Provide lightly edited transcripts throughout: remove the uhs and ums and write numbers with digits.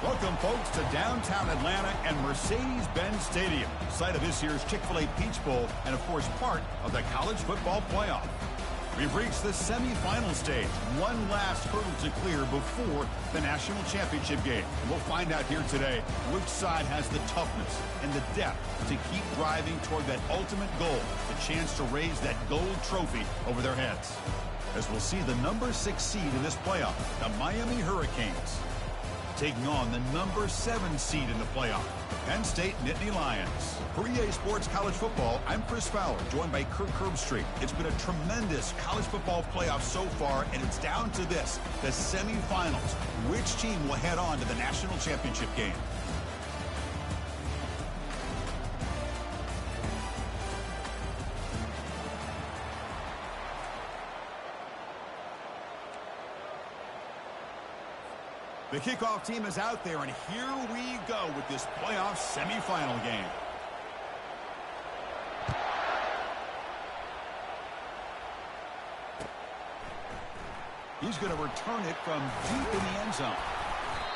Welcome, folks, to downtown Atlanta and Mercedes-Benz Stadium, site of this year's Chick-fil-A Peach Bowl and, of course, part of the college football playoff. We've reached the semifinal stage, one last hurdle to clear before the national championship game. And we'll find out here today which side has the toughness and the depth to keep driving toward that ultimate goal, the chance to raise that gold trophy over their heads. As we'll see the number 6 seed in this playoff, the Miami Hurricanes, taking on the number 7 seed in the playoff, Penn State Nittany Lions. For EA Sports College Football, I'm Chris Fowler, joined by Kirk Herbstreit. It's been a tremendous college football playoff so far, and it's down to this, the semifinals. Which team will head on to the national championship game? The kickoff team is out there, and here we go with this playoff semifinal game. He's going to return it from deep in the end zone.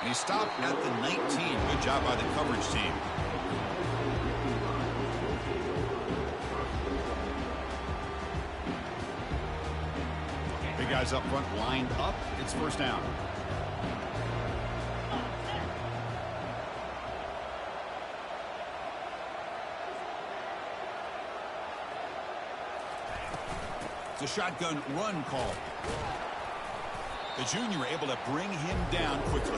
And he stopped at the 19. Good job by the coverage team. Big guys up front lined up. It's first down. The shotgun run call. The junior able to bring him down quickly.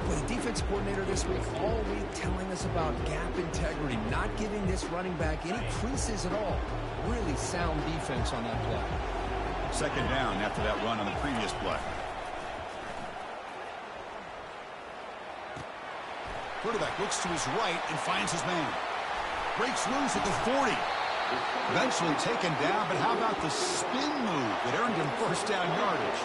Well, the defense coordinator this week all week telling us about gap integrity, not giving this running back any creases at all. Really sound defense on that play. Second down after that run on the previous play. Quarterback looks to his right and finds his man. Breaks loose at the 40. Eventually taken down, but how about the spin move that earned him first down yardage?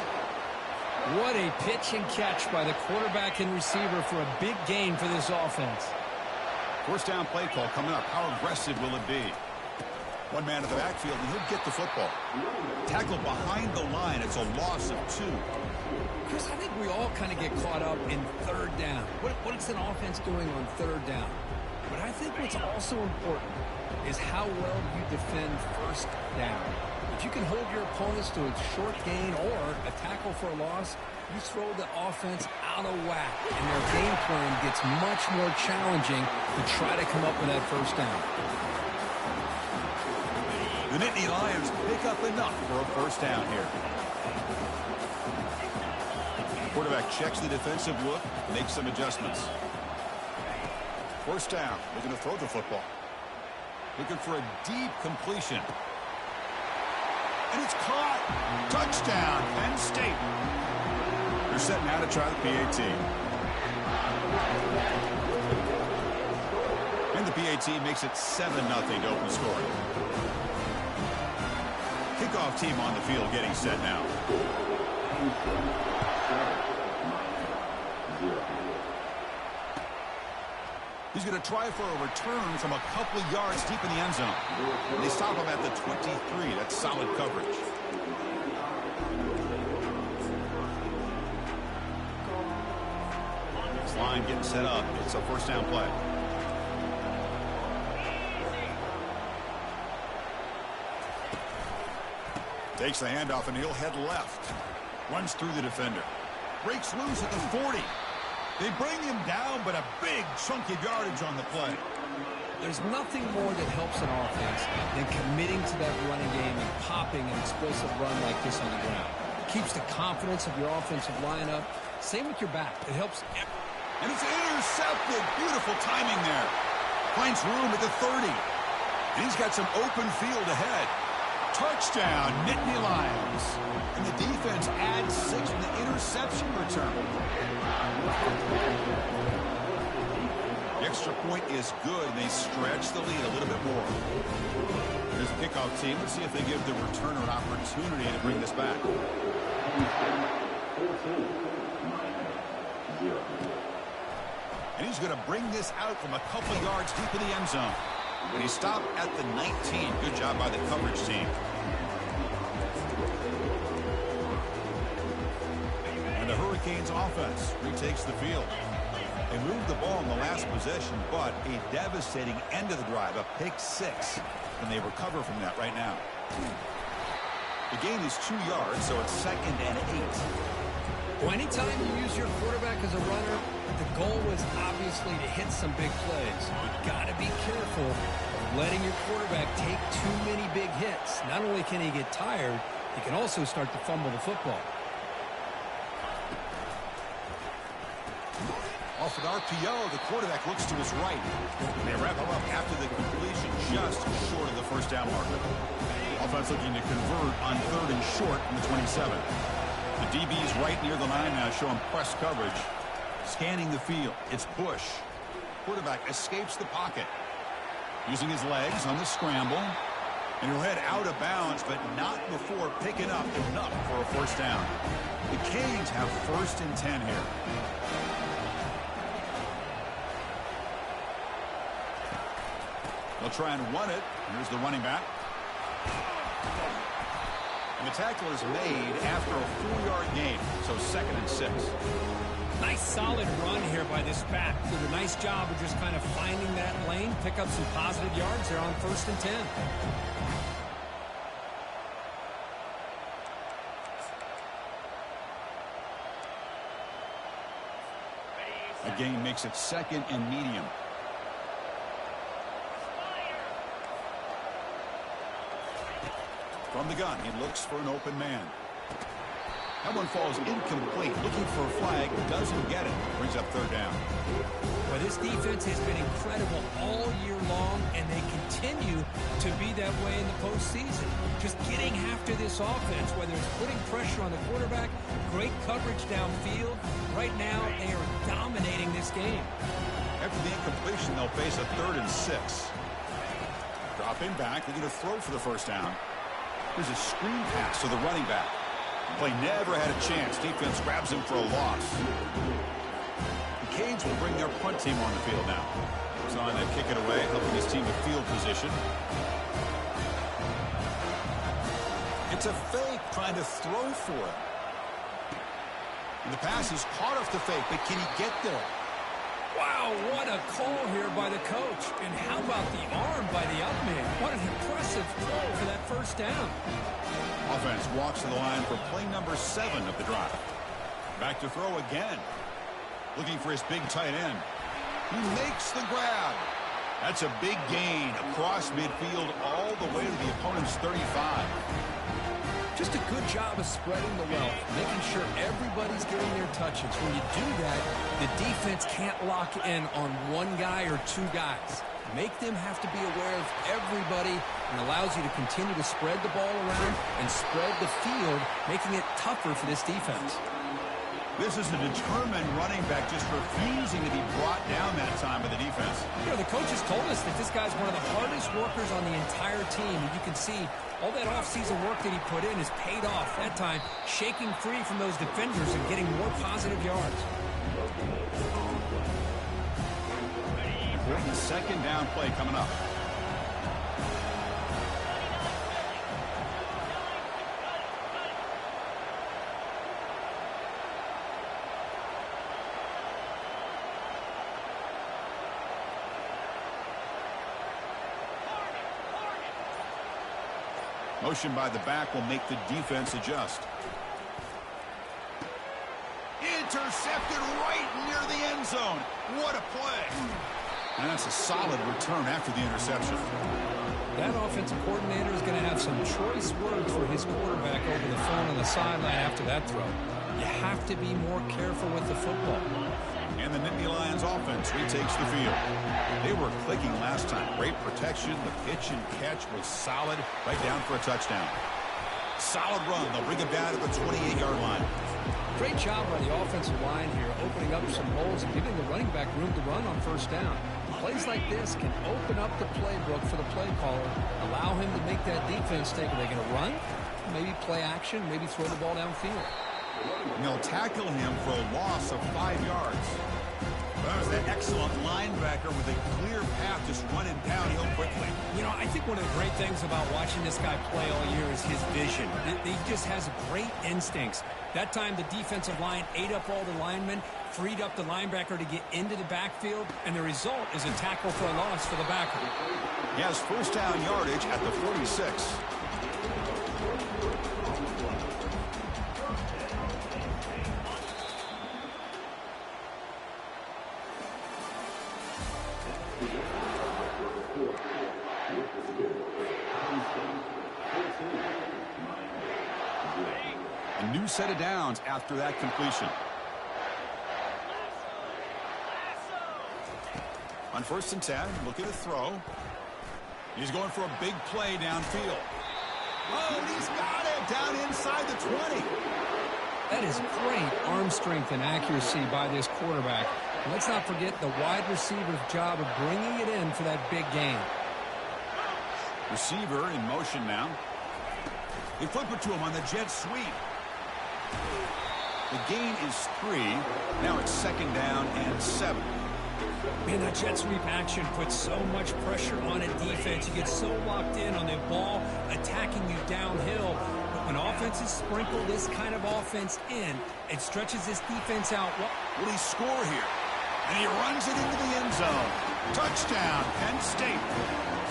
What a pitch and catch by the quarterback and receiver for a big gain for this offense. First down play call coming up. How aggressive will it be? One man in the backfield, and he'll get the football. Tackled behind the line. It's a loss of 2. Chris, I think we all kind of get caught up in third down. What's an offense doing on third down? But I think what's also important is how well you defend first down. If you can hold your opponents to a short gain or a tackle for a loss, you throw the offense out of whack, and their game plan gets much more challenging to try to come up with that first down. The Nittany Lions pick up enough for a first down here. Quarterback checks the defensive look, makes some adjustments. First down, looking to throw the football. Looking for a deep completion. And it's caught. Touchdown, Penn State. They're set now to try the PAT. And the PAT makes it 7-0 to open scoring. Kickoff team on the field getting set now. He's going to try for a return from a couple of yards deep in the end zone. And they stop him at the 23. That's solid coverage. This line getting set up. It's a first down play. Takes the handoff, and he'll head left. Runs through the defender. Breaks loose at the 40. They bring him down, but a big chunk of yardage on the play. There's nothing more that helps an offense than committing to that running game and popping an explosive run like this on the ground. It keeps the confidence of your offensive lineup. Same with your back. It helps. And it's intercepted. Beautiful timing there. Finds room at the 30. And he's got some open field ahead. Touchdown, Nittany Lions. And the defense adds 6 from the interception return. The extra point is good, and they stretch the lead a little bit more. Here's the kickoff team. Let's see if they give the returner an opportunity to bring this back. And he's going to bring this out from a couple of yards deep in the end zone. And he stopped at the 19. Good job by the coverage team. And the Hurricanes offense retakes the field. They moved the ball in the last possession, but a devastating end of the drive, a pick 6. And they recover from that right now. The gain is 2 yards, so it's 2nd and 8. Well, anytime you use your quarterback as a runner, the goal was obviously to hit some big plays. You've got to be careful of letting your quarterback take too many big hits. Not only can he get tired, he can also start to fumble the football. Off an RPO, the quarterback looks to his right. And they wrap him up after the completion, just short of the first down marker. Offense looking to convert on 3rd and short from the 27. The DB's right near the line now, showing press coverage. Scanning the field, it's Bush. Quarterback escapes the pocket. Using his legs on the scramble. And he'll head out of bounds, but not before picking up enough for a first down. The Canes have 1st and 10 here. They'll try and run it. Here's the running back. And the tackle is made after a 4-yard gain, so 2nd and 6. Nice solid run here by this back. Did a nice job of just kind of finding that lane, pick up some positive yards there on 1st and 10. A gain makes it 2nd and medium. From the gun, he looks for an open man. That one falls incomplete. Looking for a flag, doesn't get it. Brings up 3rd down. Well, this defense has been incredible all year long, and they continue to be that way in the postseason. Just getting after this offense, whether it's putting pressure on the quarterback, great coverage downfield. Right now, they are dominating this game. After the incompletion, they'll face a 3rd and 6. Dropping back, looking to throw for the first down. Here's a screen pass to the running back. The play never had a chance. Defense grabs him for a loss. The Canes will bring their punt team on the field now. He's on to kick it away, helping his team to field position. It's a fake, trying to throw for it. And the pass is caught off the fake, but can he get there? Wow, what a call here by the coach. And how about the arm by the up man? What an impressive throw for that first down. Offense walks to the line for play number 7 of the drive. Back to throw again. Looking for his big tight end. He makes the grab. That's a big gain across midfield all the way to the opponent's 35. Just a good job of spreading the wealth, making sure everybody's getting their touches. When you do that, the defense can't lock in on one guy or 2 guys. Make them have to be aware of everybody, and allows you to continue to spread the ball around and spread the field, making it tougher for this defense. This is a determined running back just refusing to be brought down that time by the defense. You know, the coaches told us that this guy's one of the hardest workers on the entire team, and you can see all that offseason work that he put in has paid off. That time, shaking free from those defenders and getting more positive yards. The 2nd down play coming up. Motion by the back will make the defense adjust. Intercepted right near the end zone. What a play. And that's a solid return after the interception. That offensive coordinator is going to have some choice words for his quarterback over the phone on the sideline after that throw. You have to be more careful with the football. And the Nittany Lions offense retakes the field. They were clicking last time. Great protection. The pitch and catch was solid. Right down for a touchdown. Solid run. They'll bring it down to the 28-yard line. Great job by the offensive line here, opening up some holes and giving the running back room to run on first down. Plays like this can open up the playbook for the play caller, allow him to make that defense think, are they going to run? Maybe play action, maybe throw the ball downfield. And they'll tackle him for a loss of 5 yards. Well, that was that excellent linebacker with a clear path just running downhill quickly. You know, I think one of the great things about watching this guy play all year is his vision. He just has great instincts. That time, the defensive line ate up all the linemen, freed up the linebacker to get into the backfield, and the result is a tackle for a loss for the backer. He has first down yardage at the 46. A new set of downs after that completion. On 1st and 10, look at the throw. He's going for a big play downfield. Oh, he's got it down inside the 20. That is great arm strength and accuracy by this quarterback. Let's not forget the wide receiver's job of bringing it in for that big gain. Receiver in motion now. They flip it to him on the jet sweep. The gain is 3. Now it's 2nd down and 7. Man, that jet sweep action puts so much pressure on a defense. You get so locked in on the ball attacking you downhill. But when offenses sprinkle this kind of offense in, it stretches this defense out. Will he score here? And he runs it into the end zone. Touchdown, Penn State.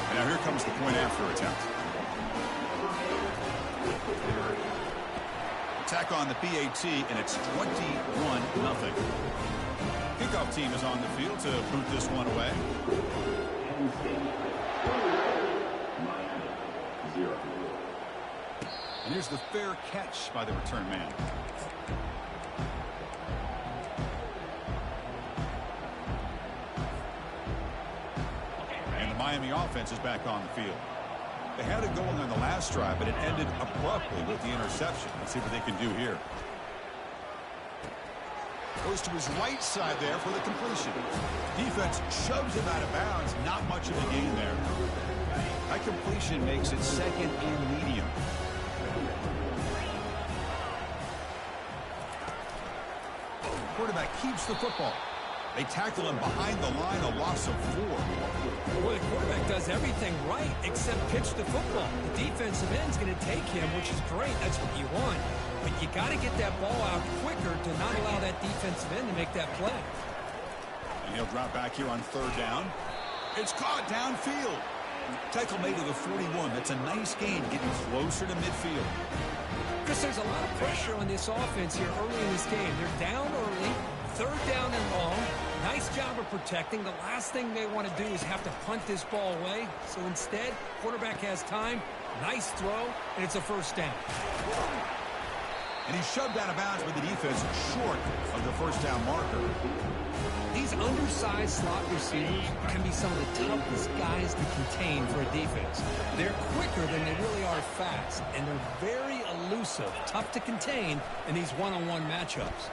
And now here comes the point after attempt. Attack on the PAT, and it's 21-0. Kickoff team is on the field to boot this one away. And here's the fair catch by the return man. And the Miami offense is back on the field. They had it going on the last drive, but it ended abruptly with the interception. Let's see what they can do here. Goes to his right side there for the completion. Defense shoves him out of bounds. Not much of a gain there. That completion makes it 2nd and medium. Quarterback keeps the football. They tackle him behind the line, a loss of 4. Well, the quarterback does everything right except pitch the football. The defensive end's going to take him, which is great. That's what you want. But you got to get that ball out quicker to not allow that defensive end to make that play. And he'll drop back here on 3rd down. It's caught downfield. Tackle made to the 41. That's a nice gain, getting closer to midfield. Chris, there's a lot of pressure on this offense here early in this game. They're down early, 3rd down and long. Nice job of protecting. The last thing they want to do is have to punt this ball away. So instead, quarterback has time. Nice throw, and it's a 1st down. And he's shoved out of bounds with the defense short of the 1st down marker. These undersized slot receivers can be some of the toughest guys to contain for a defense. They're quicker than they really are fast, and they're very elusive, tough to contain in these one-on-one matchups.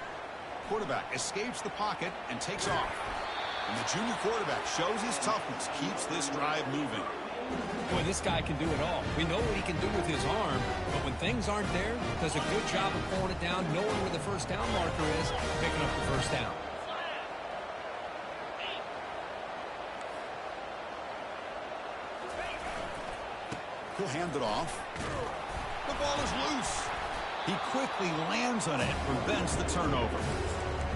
Quarterback escapes the pocket and takes off. And the junior quarterback shows his toughness, keeps this drive moving. Boy, this guy can do it all. We know what he can do with his arm, but when things aren't there, does a good job of pulling it down, knowing where the 1st down marker is, picking up the 1st down. He'll hand it off. The ball is loose. He quickly lands on it and prevents the turnover.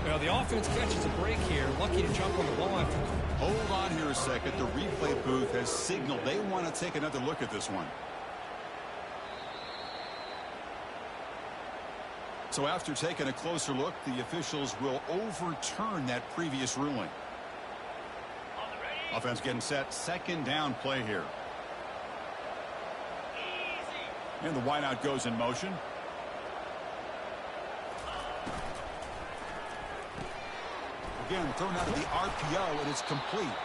Well, the offense catches a break here. Lucky to jump on the ball after. Hold on here a second. The replay booth has signaled they want to take another look at this one. So after taking a closer look, the officials will overturn that previous ruling. Offense getting set. 2nd down play here. And the wideout goes in motion. Again, thrown out of the RPO, and it's complete.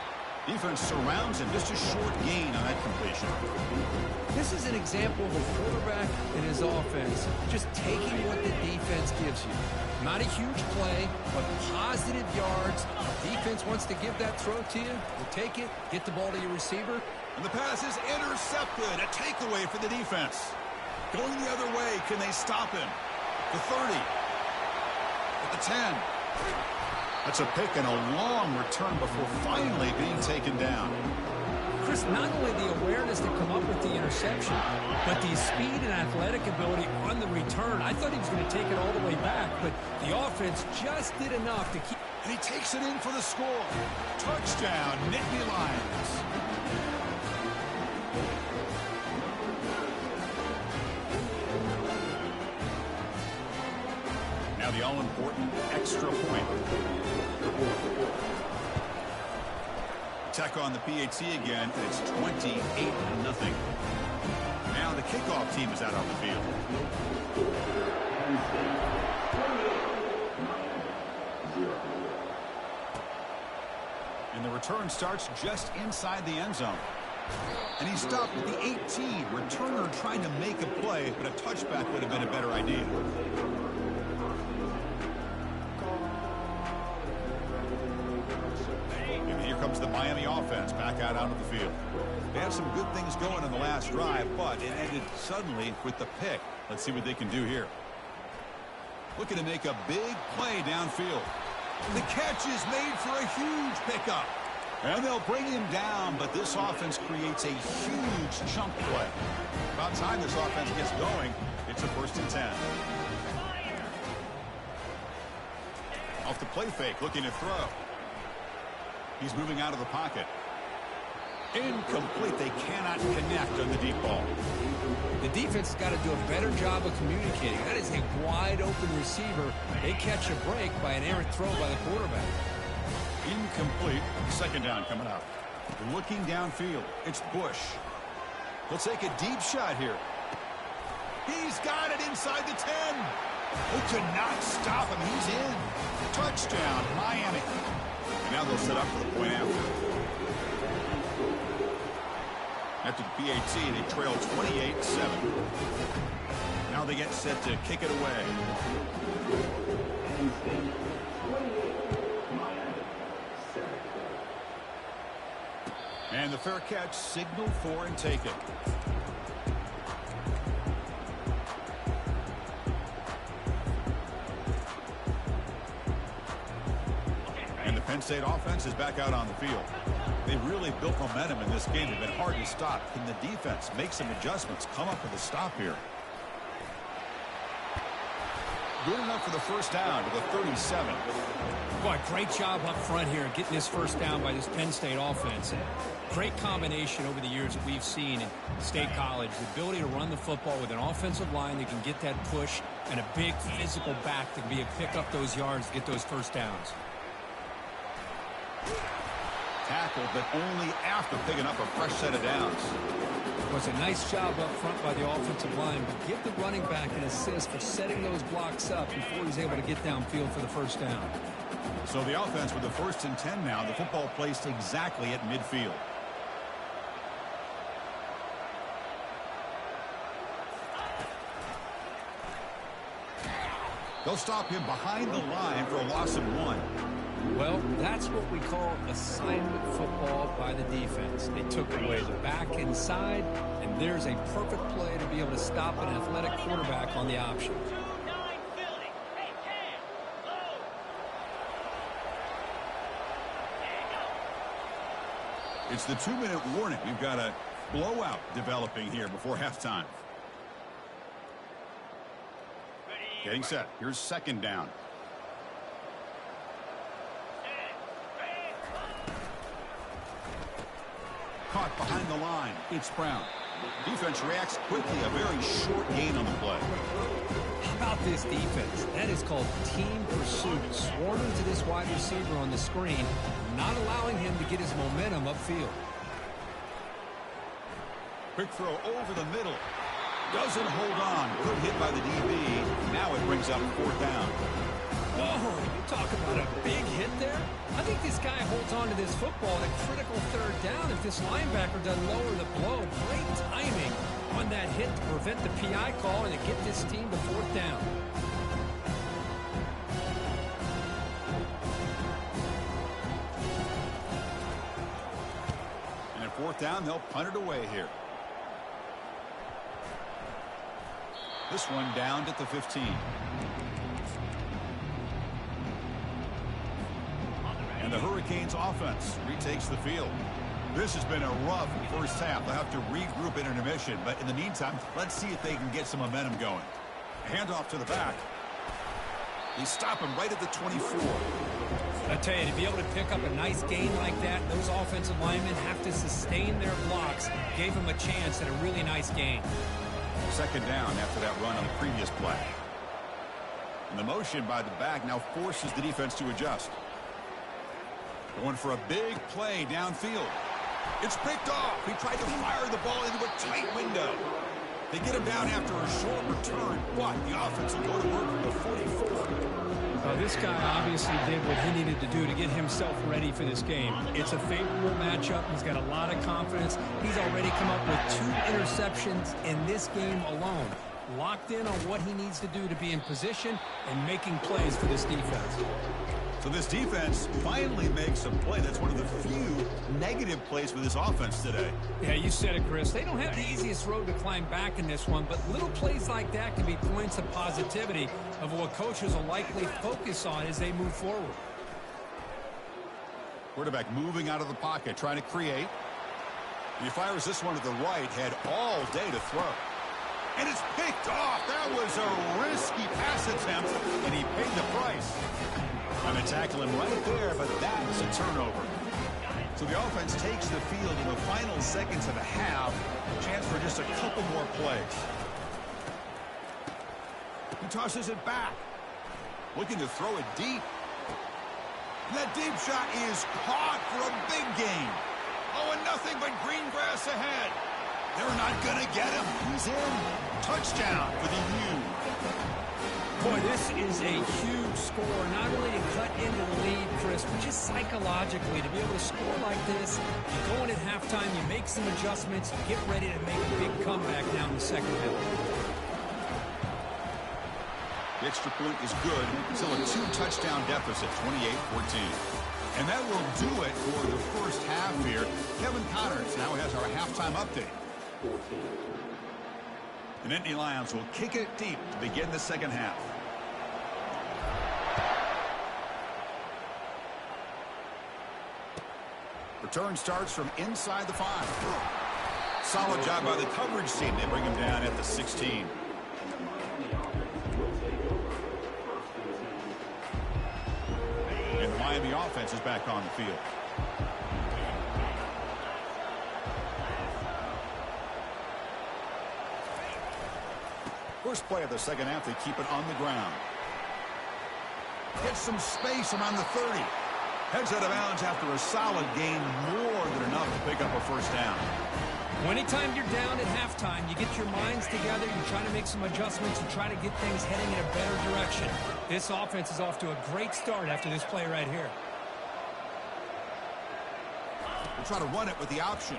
Defense surrounds him. Just a short gain on that completion. This is an example of a quarterback and his offense just taking what the defense gives you. Not a huge play, but positive yards. Defense wants to give that throw to you. You take it, get the ball to your receiver. And the pass is intercepted. A takeaway for the defense. Going the other way. Can they stop him? The 30. At the 10. That's a pick and a long return before finally being taken down. Chris, not only the awareness to come up with the interception, but the speed and athletic ability on the return. I thought he was going to take it all the way back, but the offense just did enough to keep. And he takes it in for the score. Touchdown, Nittany Lions. Now the all-important extra point. Attack on the PAT again, and it's 28-0. Now the kickoff team is out on the field. And the return starts just inside the end zone. And he stopped at the 18. Returner trying to make a play, but a touchback would have been a better idea. And here comes the Miami offense back out onto the field. They had some good things going in the last drive, but it ended suddenly with the pick. Let's see what they can do here. Looking to make a big play downfield. The catch is made for a huge pickup. And they'll bring him down, but this offense creates a huge chunk play. About time this offense gets going, it's a 1st and 10. Off the play fake, looking to throw. He's moving out of the pocket. Incomplete. They cannot connect on the deep ball. The defense has got to do a better job of communicating. That is a wide open receiver. They catch a break by an errant throw by the quarterback. Incomplete. 2nd down coming up. Looking downfield. It's Bush. He'll take a deep shot here. He's got it inside the 10. Who could not stop him? He's in. Touchdown, Miami. And now they'll set up for the point after. After the PAT, they trail 28-7. Now they get set to kick it away. And the fair catch signaled for and taken. And the Penn State offense is back out on the field. They've really built momentum in this game. They've been hard to stop. Can the defense make some adjustments, come up with a stop here? Good enough for the 1st down to the 37. Boy, great job up front here getting this 1st down by this Penn State offense. And great combination over the years that we've seen in State College. The ability to run the football with an offensive line that can get that push and a big physical back that can be able to pick up those yards to get those 1st downs. Tackled, but only after picking up a fresh set of downs. It was a nice job up front by the offensive line, but give the running back an assist for setting those blocks up before he's able to get downfield for the 1st down. So the offense with the 1st and 10 now, the football placed exactly at midfield. They'll stop him behind the line for a loss of 1. Well, that's what we call assignment football by the defense. They took away the back inside, and there's a perfect play to be able to stop an athletic quarterback on the option. It's the 2-minute warning. We've got a blowout developing here before halftime. Getting set. Here's 2nd down. Caught behind the line. It's Brown. Defense reacts quickly. A very short gain on the play. How about this defense? That is called team pursuit. Swarming to this wide receiver on the screen, not allowing him to get his momentum upfield. Quick throw over the middle. Doesn't hold on. Good hit by the DB. Now it brings up 4th down. Oh, you talk about a big hit there. I think this guy holds on to this football at a critical 3rd down if this linebacker doesn't lower the blow. Great timing on that hit to prevent the PI call and to get this team to 4th down. And at 4th down, they'll punt it away here. This one down at the 15. And the Hurricanes offense retakes the field. This has been a rough first half. They'll have to regroup in intermission. But in the meantime, let's see if they can get some momentum going. Handoff to the back. They stop him right at the 24. I tell you, to be able to pick up a nice gain like that, those offensive linemen have to sustain their blocks. Gave him a chance at a really nice gain. Second down after that run on the previous play. And the motion by the back now forces the defense to adjust. Going for a big play downfield. It's picked off. He tried to fire the ball into a tight window. They get him down after a short return, but the offense will go to work at the 44. This guy obviously did what he needed to do to get himself ready for this game. It's a favorable matchup. He's got a lot of confidence. He's already come up with 2 interceptions in this game alone. Locked in on what he needs to do to be in position and making plays for this defense. So this defense finally makes a play. That's one of the few negative plays for this offense today. Yeah, you said it, Chris. They don't have the easiest road to climb back in this one, but little plays like that can be points of positivity of what coaches will likely focus on as they move forward. Quarterback moving out of the pocket, trying to create. He fires this one to the right, had all day to throw. And it's picked off. That was a risky pass attempt, and he paid the price. I'm going to tackle him right there, but that's a turnover. So the offense takes the field in the final seconds of the half. Chance for just a couple more plays. He tosses it back. Looking to throw it deep. And that deep shot is caught for a big gain. Oh, and nothing but green grass ahead. They're not going to get him. He's in. Touchdown for the U. Boy, this is a huge score, not only to cut into the lead, Chris, but just psychologically to be able to score like this. You go in at halftime, you make some adjustments, you get ready to make a big comeback now in the second half. The extra point is good. Still a 2-touchdown deficit, 28-14. And that will do it for the first half here. Kevin Connors now has our halftime update. The Nittany Lions will kick it deep to begin the second half. Return starts from inside the 5. Solid job by the coverage team. They bring him down at the 16. And the Miami offense is back on the field. First play of the second half, they keep it on the ground. Gets some space around the 30. Heads out of bounds after a solid gain, more than enough to pick up a first down. Anytime you're down at halftime, you get your minds together, you try to make some adjustments, and try to get things heading in a better direction. This offense is off to a great start after this play right here. We'll try to run it with the option.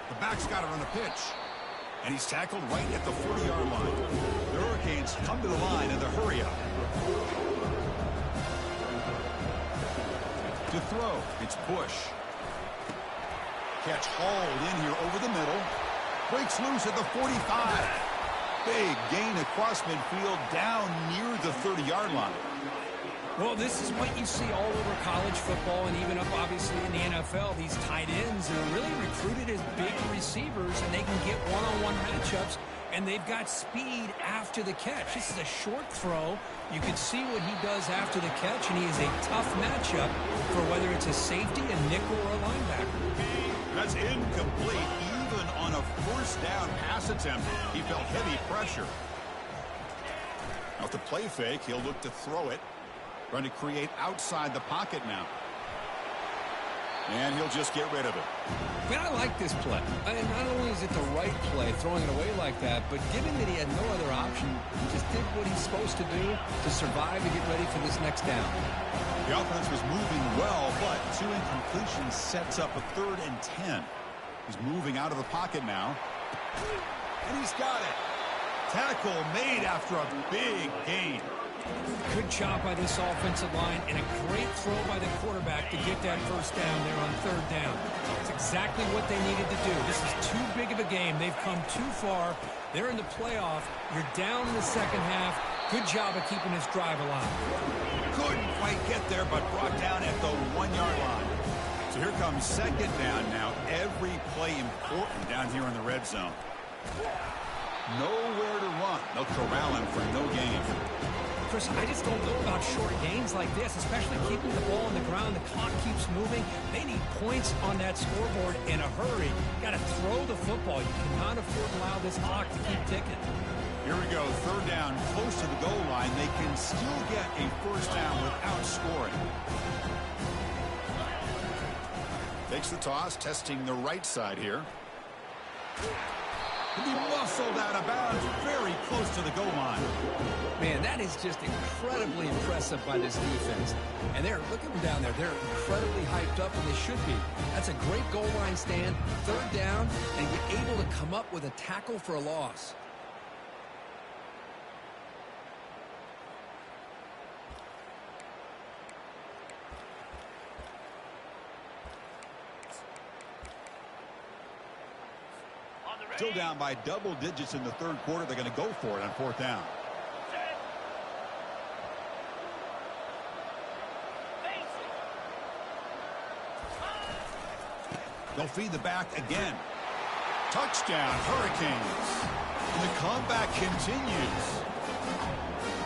The back's got it on the pitch. And he's tackled right at the 40-yard line. The Hurricanes come to the line in the hurry-up. To throw, it's Bush. Catch hauled in here over the middle. Breaks loose at the 45. Big gain across midfield down near the 30-yard line. Well, this is what you see all over college football and even up, obviously, in the NFL. These tight ends are really recruited as big receivers, and they can get one-on-one matchups, and they've got speed after the catch. This is a short throw. You can see what he does after the catch, and he is a tough matchup for whether it's a safety, a nickel, or a linebacker. That's incomplete. Even on a first down pass attempt, he felt heavy pressure. Now, with the play fake, he'll look to throw it. Trying to create outside the pocket now. And he'll just get rid of it. Man, I like this play. And not only is it the right play, throwing it away like that, but given that he had no other option, he just did what he's supposed to do to survive and get ready for this next down. The offense was moving well, but 2 incompletions sets up a 3rd and 10. He's moving out of the pocket now. And he's got it. Tackle made after a big gain. Good job by this offensive line and a great throw by the quarterback to get that first down there on 3rd down. It's exactly what they needed to do. This is too big of a game. They've come too far. They're in the playoff. You're down in the second half. Good job of keeping his drive alive. Couldn't quite get there, but brought down at the 1-yard line. So here comes second down now. Every play important down here in the red zone. Nowhere to run. They'll corral him for no gain. Chris, I just don't know about short gains like this, especially keeping the ball on the ground. The clock keeps moving. They need points on that scoreboard in a hurry. You got to throw the football. You cannot afford to allow this clock to keep ticking. Here we go. Third down, close to the goal line. They can still get a first down without scoring. Takes the toss, testing the right side here. He muscled out of bounds, very close to the goal line. Man, that is just incredibly impressive by this defense. And look at them down there. They're incredibly hyped up, and they should be. That's a great goal line stand, third down, and you're able to come up with a tackle for a loss. Still down by double digits in the third quarter. They're going to go for it on fourth down. They'll feed the back again. Touchdown, Hurricanes. And the comeback continues.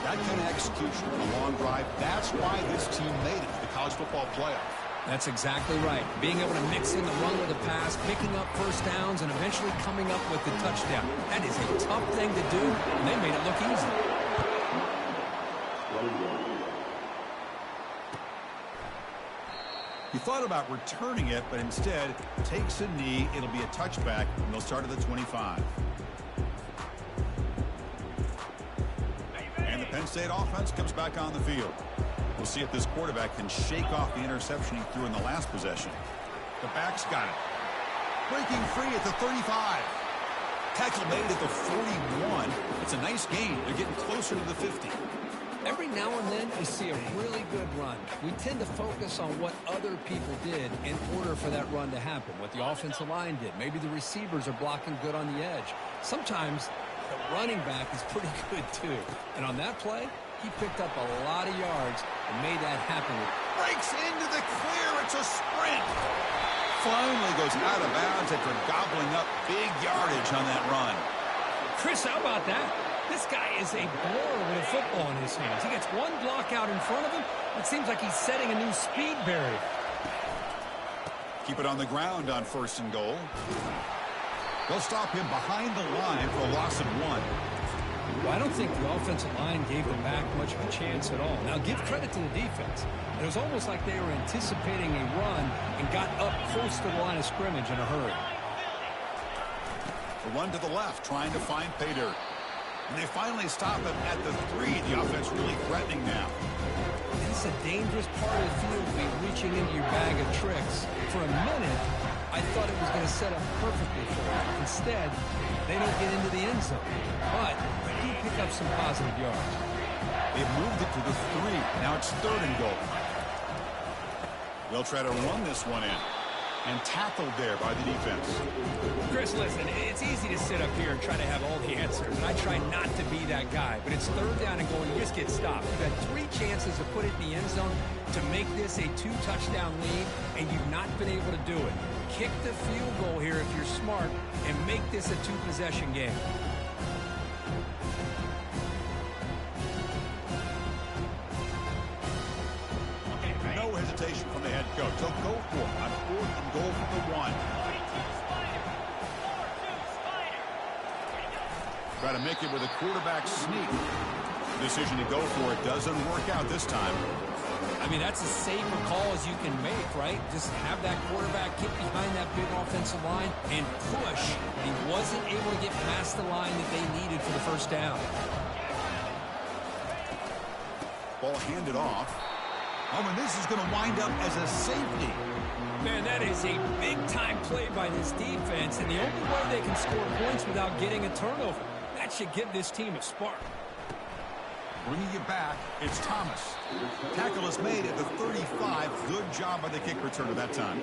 That kind of execution on a long drive, that's why this team made it to the college football playoff. That's exactly right. Being able to mix in the run with the pass, picking up first downs, and eventually coming up with the touchdown. That is a tough thing to do, and they made it look easy. He thought about returning it, but instead takes a knee. It'll be a touchback, and they'll start at the 25. And the Penn State offense comes back on the field. We'll see if this quarterback can shake off the interception he threw in the last possession. The back's got it. Breaking free at the 35. Tackle made at the 41. It's a nice gain. They're getting closer to the 50. Every now and then you see a really good run. We tend to focus on what other people did in order for that run to happen. What the offensive line did. Maybe the receivers are blocking good on the edge. Sometimes the running back is pretty good too. And on that play, he picked up a lot of yards and made that happen. Breaks into the clear. It's a sprint. Finally goes out of bounds after gobbling up big yardage on that run. Chris, how about that? This guy is a blower with a football in his hands. He gets one block out in front of him. It seems like he's setting a new speed barrier. Keep it on the ground on first and goal. They'll stop him behind the line for a loss of 1. Well, I don't think the offensive line gave them back much of a chance at all. Now, give credit to the defense. It was almost like they were anticipating a run and got up close to the line of scrimmage in a hurry. A run to the left, trying to find pay dirt. And they finally stop him at the 3. The offense really threatening now. It's a dangerous part of the field to be reaching into your bag of tricks. For a minute, I thought it was going to set up perfectly for them. Instead, they don't get into the end zone. But they do pick up some positive yards. They've moved it to the 3. Now it's third and goal. They'll try to run this one in. And tackled there by the defense. Chris, listen, it's easy to sit up here and try to have all the answers, and I try not to be that guy. But it's third down and goal, and you just get stopped. You've had 3 chances to put it in the end zone to make this a 2-touchdown lead, and you've not been able to do it. Kick the field goal here if you're smart, and make this a 2-possession game. Hesitation from the head coach. They'll go for it on fourth and goal from the 1. Try to make it with a quarterback sneak. Decision to go for it doesn't work out this time. I mean, that's as safe a call as you can make, right? Just have that quarterback get behind that big offensive line and push. He wasn't able to get past the line that they needed for the first down. Ball handed off. Oh, and this is going to wind up as a safety. Man, that is a big-time play by this defense, and the only way they can score points without getting a turnover. That should give this team a spark. Bringing it back, it's Thomas. Tackle is made at the 35. Good job by the kick returner that time.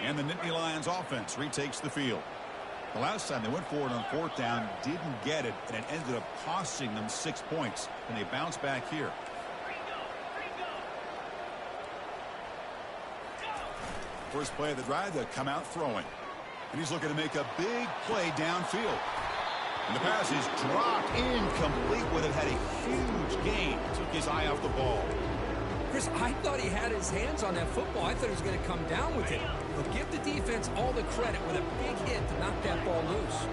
And the Nittany Lions offense retakes the field. The last time they went forward on fourth down, didn't get it, and it ended up costing them 6 points. And they bounce back here. First play of the drive, they come out throwing. And he's looking to make a big play downfield. And the pass is dropped incomplete. Would have had a huge gain. Took his eye off the ball. Chris, I thought he had his hands on that football. I thought he was going to come down with it. But give the defense all the credit with a big hit to knock that ball loose.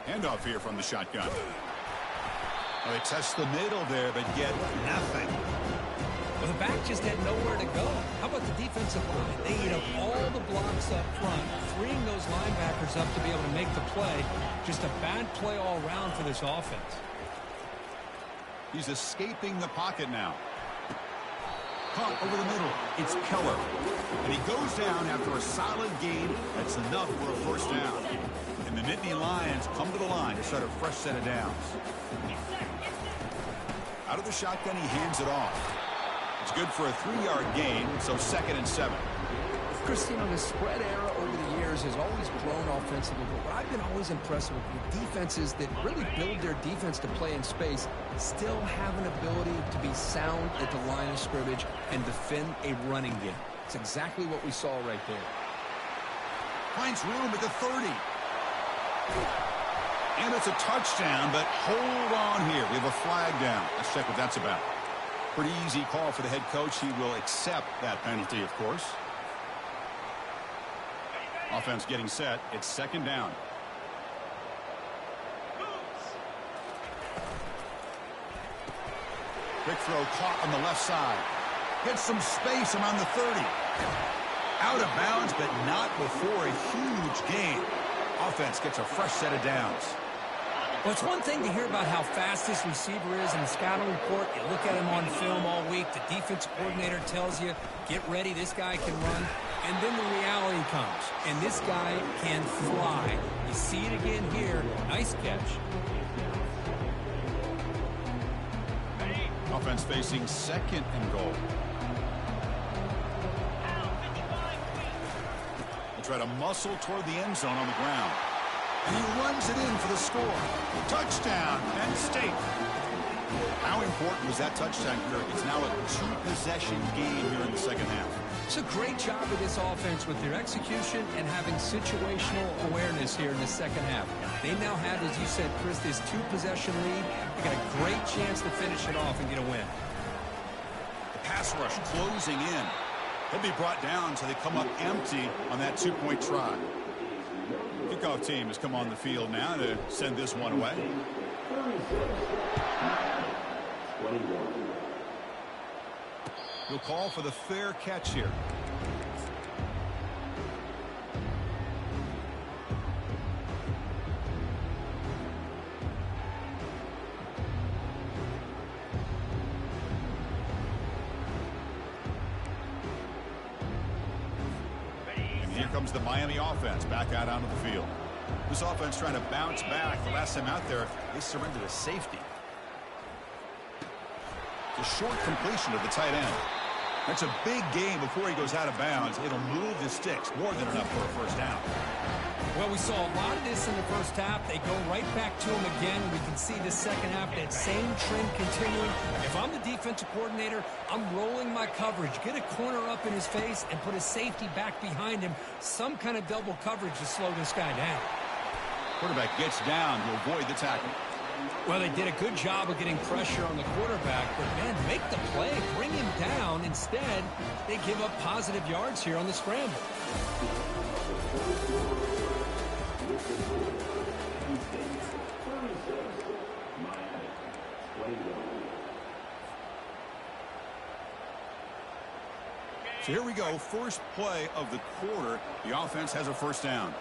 Handoff here from the shotgun. Well, they test the middle there, but get nothing. Well, the back just had nowhere to go. How about the defensive line? They eat up all the blocks up front, freeing those linebackers up to be able to make the play. Just a bad play all around for this offense. He's escaping the pocket now. Caught over the middle. It's Keller. And he goes down after a solid gain. That's enough for a first down. And the Nittany Lions come to the line to start a fresh set of downs. Out of the shotgun, he hands it off. It's good for a 3-yard gain, so 2nd and 7. Chris, you know, the spread era over the years has always grown offensively, but what I've been always impressed with defenses that really build their defense to play in space still have an ability to be sound at the line of scrimmage and defend a running game. It's exactly what we saw right there. Finds room at the 30. And it's a touchdown, but hold on here. We have a flag down. Let's check what that's about. Pretty easy call for the head coach. He will accept that penalty, of course. Offense getting set. It's 2nd down. Quick throw caught on the left side. Gets some space around the 30. Out of bounds, but not before a huge gain. Offense gets a fresh set of downs. Well, it's one thing to hear about how fast this receiver is in the scouting report. You look at him on film all week. The defense coordinator tells you, get ready, this guy can run. And then the reality comes, and this guy can fly. You see it again here. Nice catch. Offense facing 2nd and goal. They try to muscle toward the end zone on the ground. And he runs it in for the score. Touchdown, Penn State. How important was that touchdown here? It's now a 2-possession game here in the 2nd half. It's a great job of this offense with their execution and having situational awareness here in the 2nd half. They now have, as you said, Chris, this 2-possession lead. They got a great chance to finish it off and get a win. The pass rush closing in. He'll be brought down so they come up empty on that 2-point try. Kickoff team has come on the field now to send this one away. He'll call for the fair catch here. And here comes the Miami offense back out onto the field. This offense trying to bounce back. The last time out there, they surrendered a safety. It's a short completion to the tight end. That's a big gain before he goes out of bounds. It'll move the sticks. More than enough for a first down. Well, we saw a lot of this in the first half. They go right back to him again. We can see the 2nd half, that same trend continuing. If I'm the defensive coordinator, I'm rolling my coverage. Get a corner up in his face and put a safety back behind him. Some kind of double coverage to slow this guy down. Quarterback gets down to avoid the tackle. Well, they did a good job of getting pressure on the quarterback, but, man, make the play, bring him down. Instead, they give up positive yards here on the scramble. So here we go, first play of the quarter. The offense has a first down.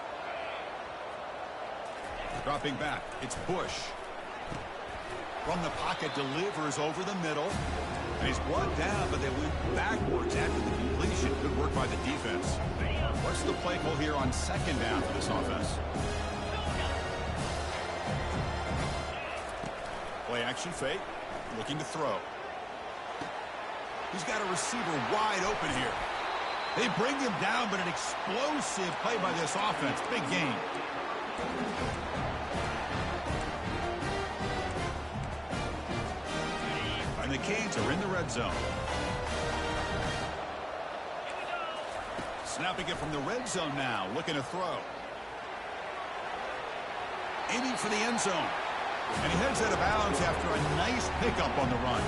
Dropping back, it's Bush. From the pocket, delivers over the middle. And he's brought down, but they went backwards after the completion. Good work by the defense. What's the play call here on 2nd down for this offense? Play action fake, looking to throw. He's got a receiver wide open here. They bring him down, but an explosive play by this offense. Big game. And the Canes are in the red zone. Snapping it from the red zone now, looking to throw. Aiming for the end zone. And he heads out of bounds after a nice pickup on the run.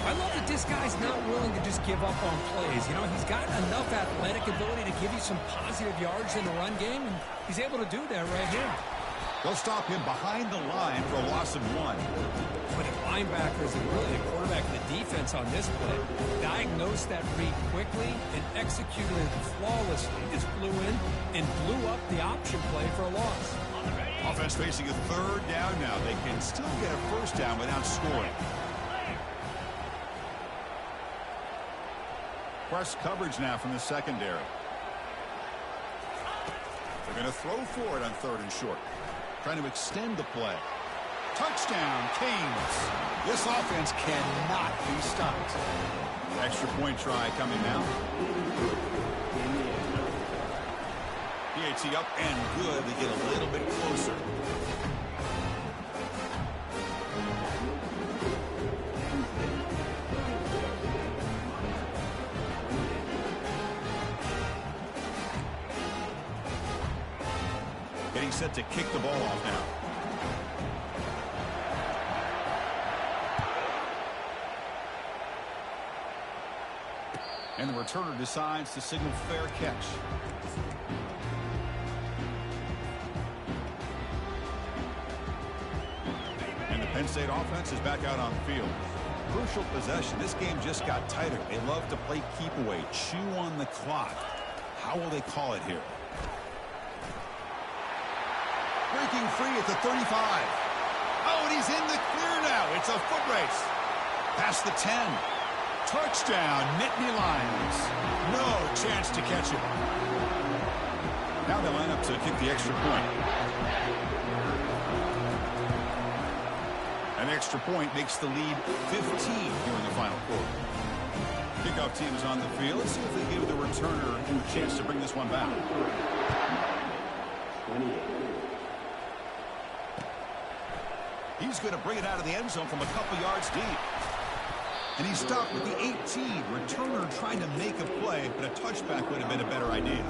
I love that this guy's not willing to just give up on plays. You know, he's got enough athletic ability to give you some positive yards in the run game, and he's able to do that right here. They'll stop him behind the line for a loss of 1. But the linebackers and really the quarterback and the defense on this play diagnosed that read quickly and executed it flawlessly. Just flew in and blew up the option play for a loss. Offense facing a third down now. They can still get a first down without scoring. Press coverage now from the secondary. They're going to throw for it on 3rd and short. Trying to extend the play. Touchdown, Canes. This offense cannot be stopped. Extra point try coming now. PAT up and good. They get a little bit closer. Getting set to kick the ball off now. And the returner decides to signal fair catch. And the Penn State offense is back out on the field. Crucial possession. This game just got tighter. They love to play keep away, chew on the clock. How will they call it here? Breaking free at the 35. Oh, and he's in the clear now. It's a foot race. Past the 10. Touchdown, Nittany Lions. No chance to catch it. Now they line up to kick the extra point. An extra point makes the lead 15 here in the final quarter. Kickoff team is on the field. Let's see if they give the returner a chance to bring this one back. 28. He's going to bring it out of the end zone from a couple yards deep. And he stopped with the 18. Returner trying to make a play, but a touchback would have been a better idea.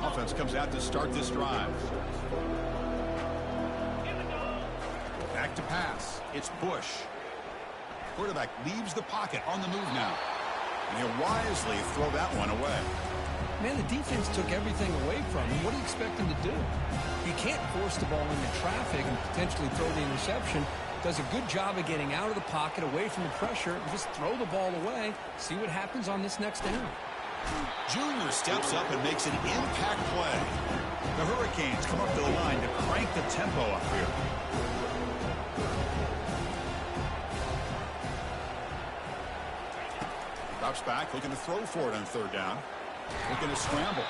Offense comes out to start this drive. Back to pass. It's Bush. Quarterback leaves the pocket on the move now. And he'll wisely throw that one away. Man, the defense took everything away from him. What do you expect him to do? He can't force the ball into traffic and potentially throw the interception. Does a good job of getting out of the pocket, away from the pressure, and just throw the ball away. See what happens on this next down. Junior steps up and makes an impact play. The Hurricanes come up to the line to crank the tempo up here. Drops back, looking to throw for it on 3rd down. Looking to scramble.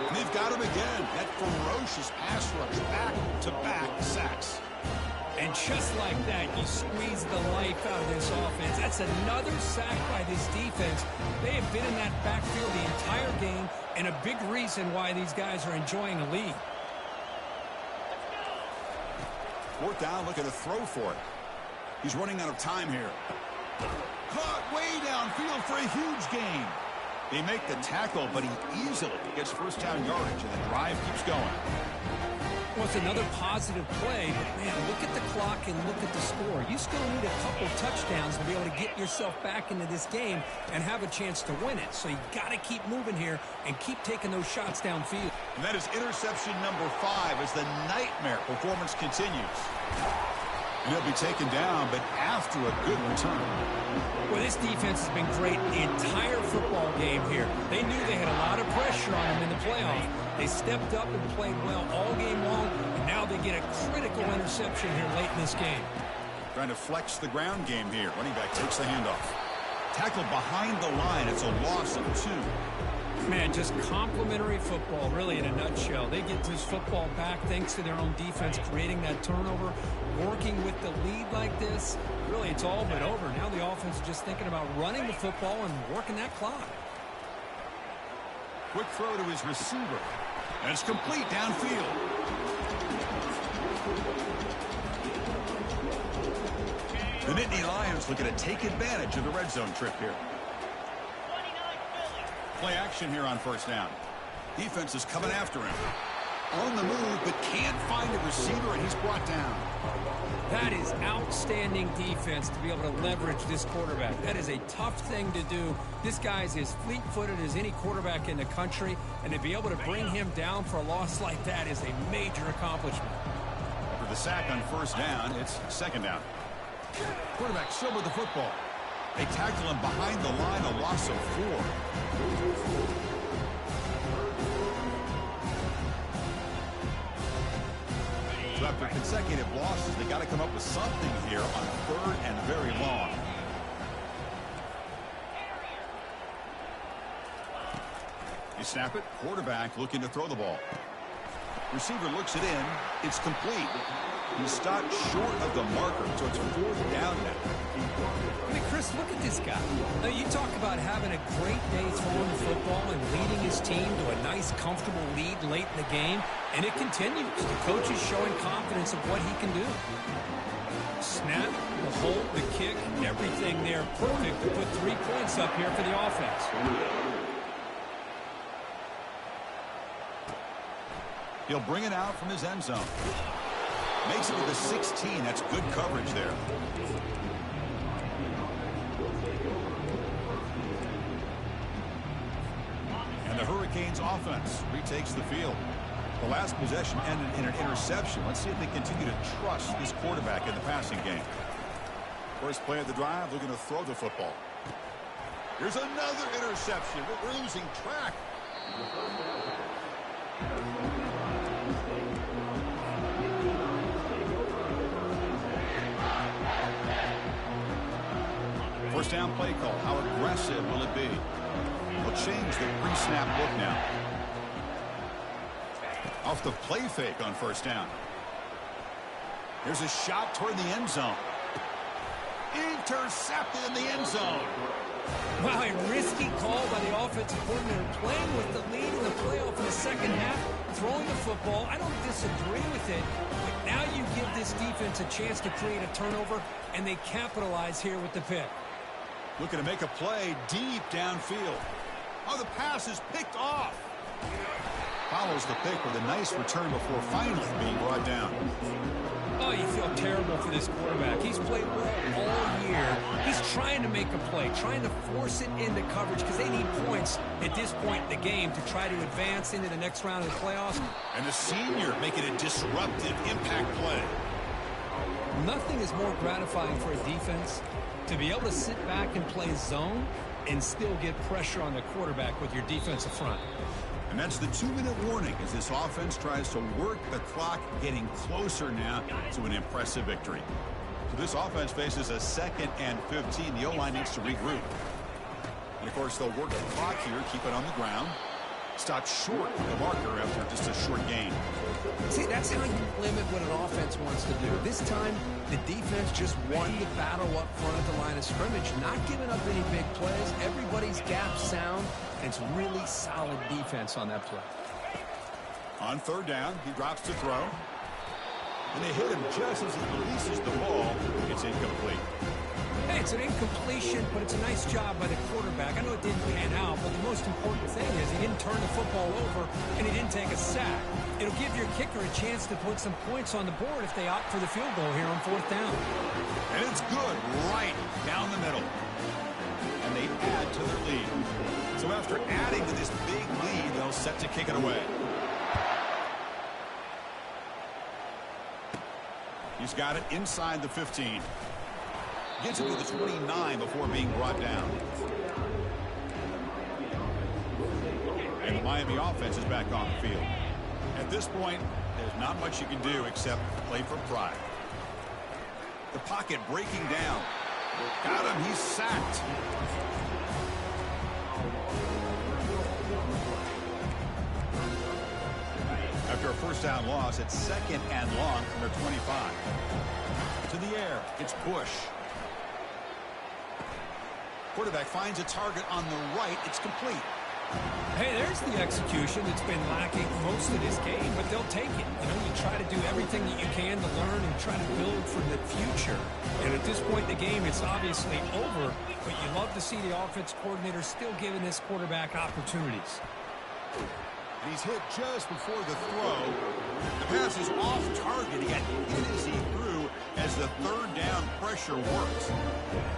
And they've got him again. That ferocious pass rush, back-to-back sacks. And just like that, you squeeze the life out of this offense. That's another sack by this defense. They have been in that backfield the entire game, and a big reason why these guys are enjoying a lead. 4th down, looking to throw for it. He's running out of time here. Caught way downfield for a huge gain. They make the tackle, but he easily gets first down yardage, and the drive keeps going. Well, it's another positive play, but, man, look at the clock and look at the score. You still need a couple touchdowns to be able to get yourself back into this game and have a chance to win it. So you got to keep moving here and keep taking those shots downfield. And that is interception number 5 as the nightmare performance continues. And he'll be taken down, but after a good return. Well, this defense has been great the entire football game here. They knew they had a lot of pressure on them in the playoff. They stepped up and played well all game long, and now they get a critical interception here late in this game. Trying to flex the ground game here. Running back takes the handoff. Tackled behind the line. It's a loss of 2. Man, just complimentary football, really, in a nutshell. They get this football back thanks to their own defense, creating that turnover, working with the lead like this. Really, it's all but over. Now the offense is just thinking about running the football and working that clock. Quick throw to his receiver. And it's complete downfield. The Nittany Lions looking to take advantage of the red zone trip here. Play action here on first down. Defense is coming after him. On the move, but can't find a receiver, and he's brought down. That is outstanding defense to be able to leverage this quarterback. That is a tough thing to do. This guy's as fleet-footed as any quarterback in the country, and to be able to bring him down for a loss like that is a major accomplishment. For the sack on first down, it's second down. Quarterback still with the football. They tackle him behind the line, a loss of 4. So after consecutive losses, they got to come up with something here on third and very long. You snap it. Quarterback looking to throw the ball. Receiver looks it in. It's complete. He stopped short of the marker, so it's fourth down now. I mean, Chris, look at this guy. Now, you talk about having a great day throwing the football and leading his team to a nice, comfortable lead late in the game, and it continues. The coach is showing confidence of what he can do. Snap, the hold, the kick, everything there perfect to put 3 points up here for the offense. He'll bring it out from his end zone. Makes it to the 16. That's good coverage there. And the Hurricanes offense retakes the field. The last possession ended in an interception. Let's see if they continue to trust this quarterback in the passing game. First play of the drive, looking to throw the football. Here's another interception. We're losing track. First down play call. How aggressive will it be? We'll change the pre-snap look now. Off the play fake on first down. Here's a shot toward the end zone. Intercepted in the end zone. Wow, a risky call by the offensive coordinator, playing with the lead in the playoff in the second half, throwing the football. I don't disagree with it, but now you give this defense a chance to create a turnover, and they capitalize here with the pick. Looking to make a play deep downfield. Oh, the pass is picked off. Follows the pick with a nice return before finally being brought down. Oh, you feel terrible for this quarterback. He's played well all year. He's trying to make a play, trying to force it into coverage because they need points at this point in the game to try to advance into the next round of the playoffs. And the senior making a disruptive impact play. Nothing is more gratifying for a defense to be able to sit back and play zone and still get pressure on the quarterback with your defensive front. And that's the 2-minute warning as this offense tries to work the clock, getting closer now to an impressive victory. So this offense faces a 2nd and 15. The O-line needs to regroup. And, of course, they'll work the clock here, keep it on the ground. Stop short of the marker after just a short gain. See, that's how you limit what an offense wants to do. This time, the defense just won the battle up front at the line of scrimmage, not giving up any big plays. Everybody's gap sound, and it's really solid defense on that play. On third down, he drops to throw. And they hit him just as he releases the ball. It's incomplete. Hey, it's an incompletion, but it's a nice job by the quarterback. I know it didn't pan out, but the most important thing is he didn't turn the football over and he didn't take a sack. It'll give your kicker a chance to put some points on the board if they opt for the field goal here on fourth down. And it's good right down the middle. And they add to their lead. So after adding to this big lead, they'll set to kick it away. He's got it inside the 15. Gets it to the 29 before being brought down. And the Miami offense is back on the field. At this point, there's not much you can do except play for pride. The pocket breaking down. Got him. He's sacked. After a first down loss, it's 2nd and long from their 25. To the air, it's Bush. Quarterback finds a target on the right. It's complete. Hey, there's the execution that's been lacking most of this game, but they'll take it. You know, you try to do everything that you can to learn and try to build for the future. And at this point in the game, it's obviously over, but you love to see the offense coordinator still giving this quarterback opportunities. He's hit just before the throw. The pass is off target. He got hit as he threw as the third down pressure works.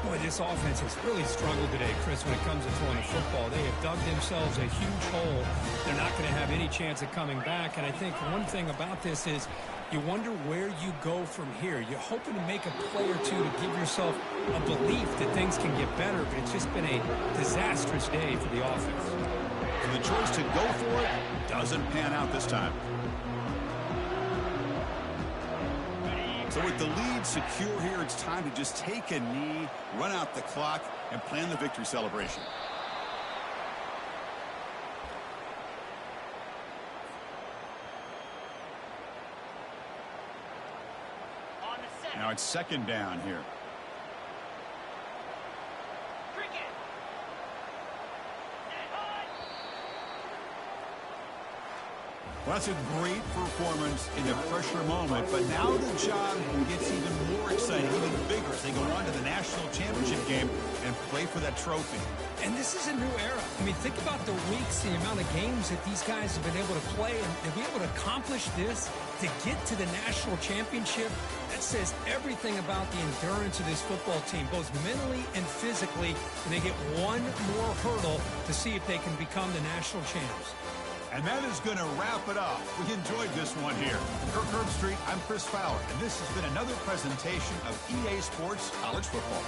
Boy, this offense has really struggled today, Chris, when it comes to throwing the football. They have dug themselves a huge hole. They're not going to have any chance of coming back. And I think one thing about this is you wonder where you go from here. You're hoping to make a play or two to give yourself a belief that things can get better, but it's just been a disastrous day for the offense. And the choice to go for it doesn't pan out this time. So with the lead secure here, it's time to just take a knee, run out the clock, and plan the victory celebration. Now it's second down here. Well, that's a great performance in the pressure moment, but now the job gets even more exciting, even bigger as they go on to the national championship game and play for that trophy. And this is a new era. I mean, think about the weeks, the amount of games that these guys have been able to play, and to be able to accomplish this, to get to the national championship, that says everything about the endurance of this football team, both mentally and physically, and they get one more hurdle to see if they can become the national champs. And that is going to wrap it up. We enjoyed this one here. From Kirk Herbstreit, I'm Chris Fowler, and this has been another presentation of EA Sports College Football.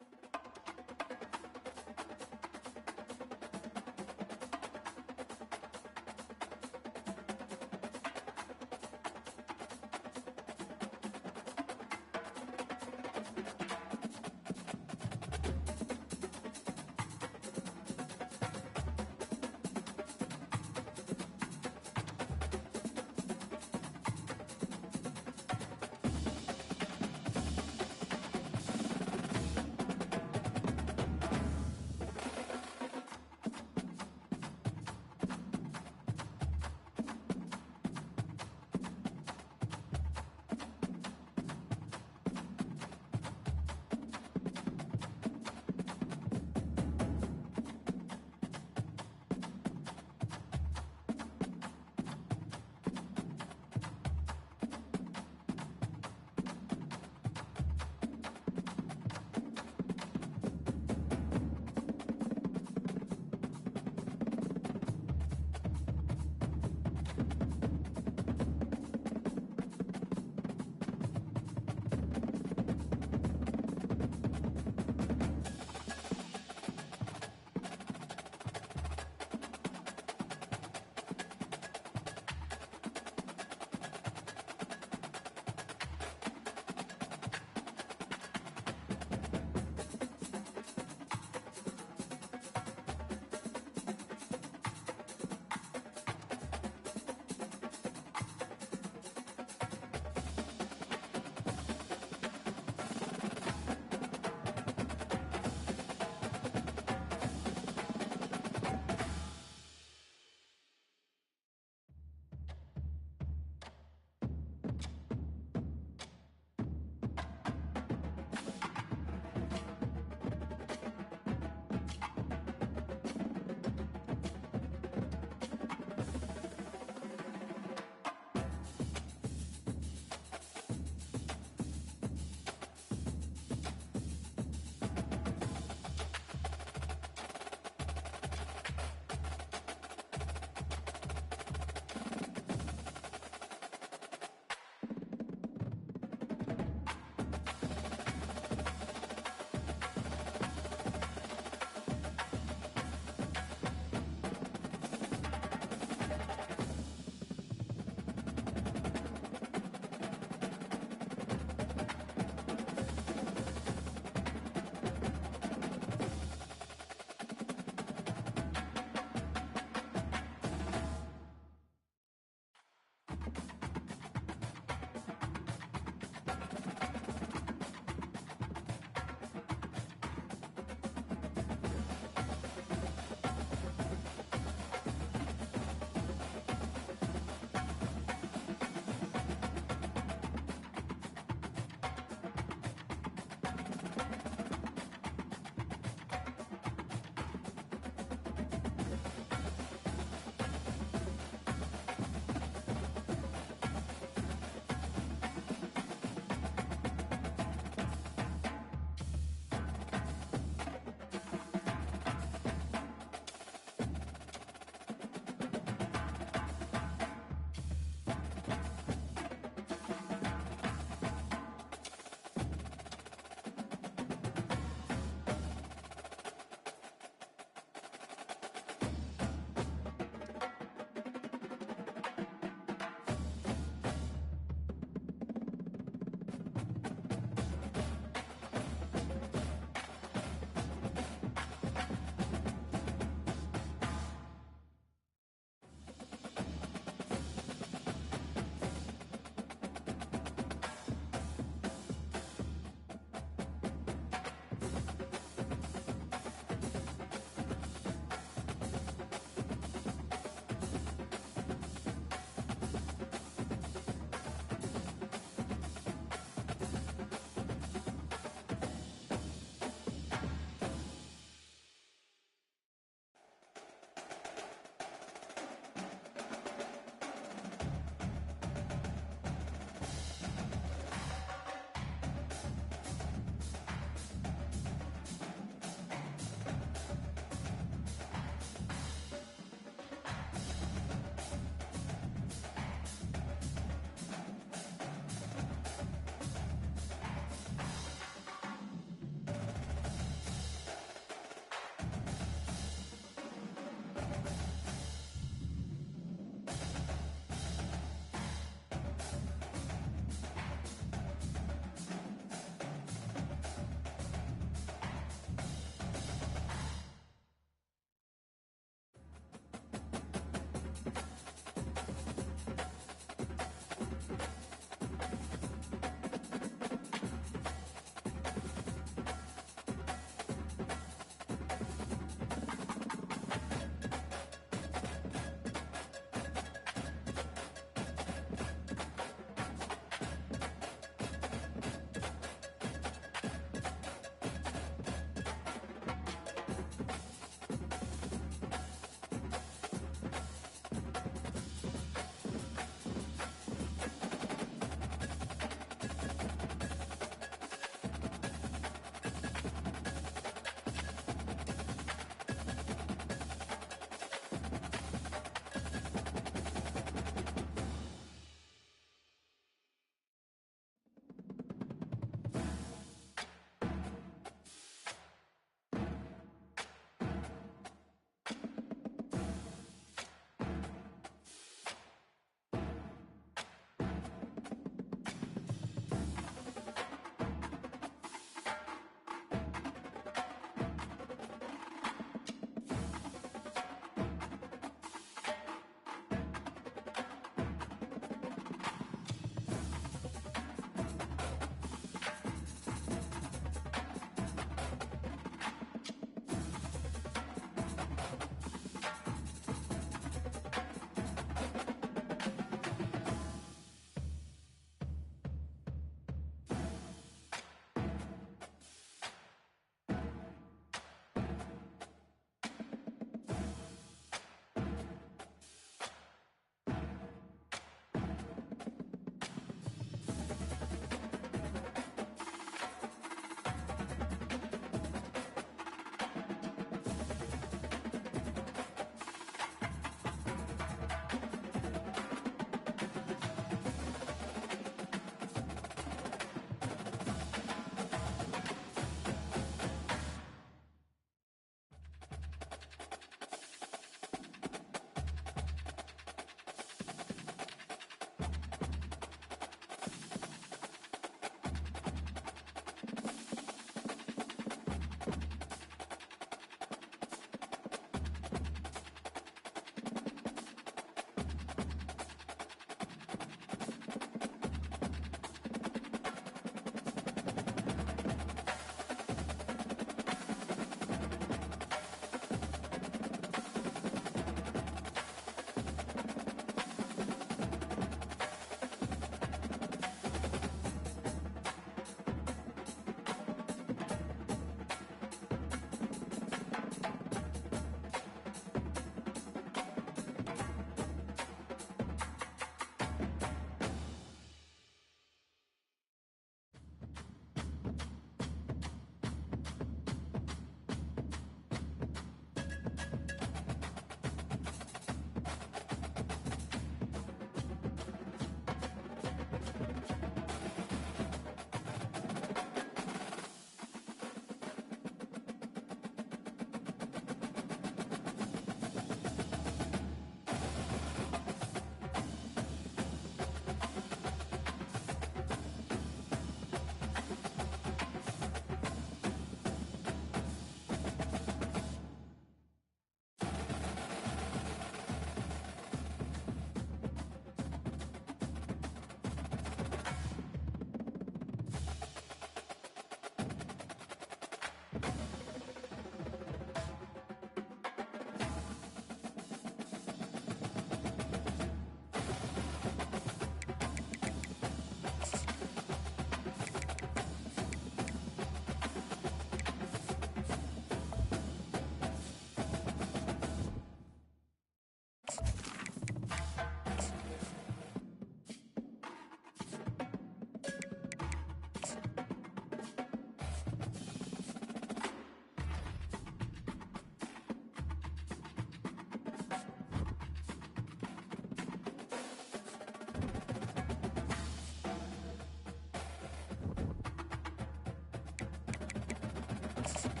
consequences of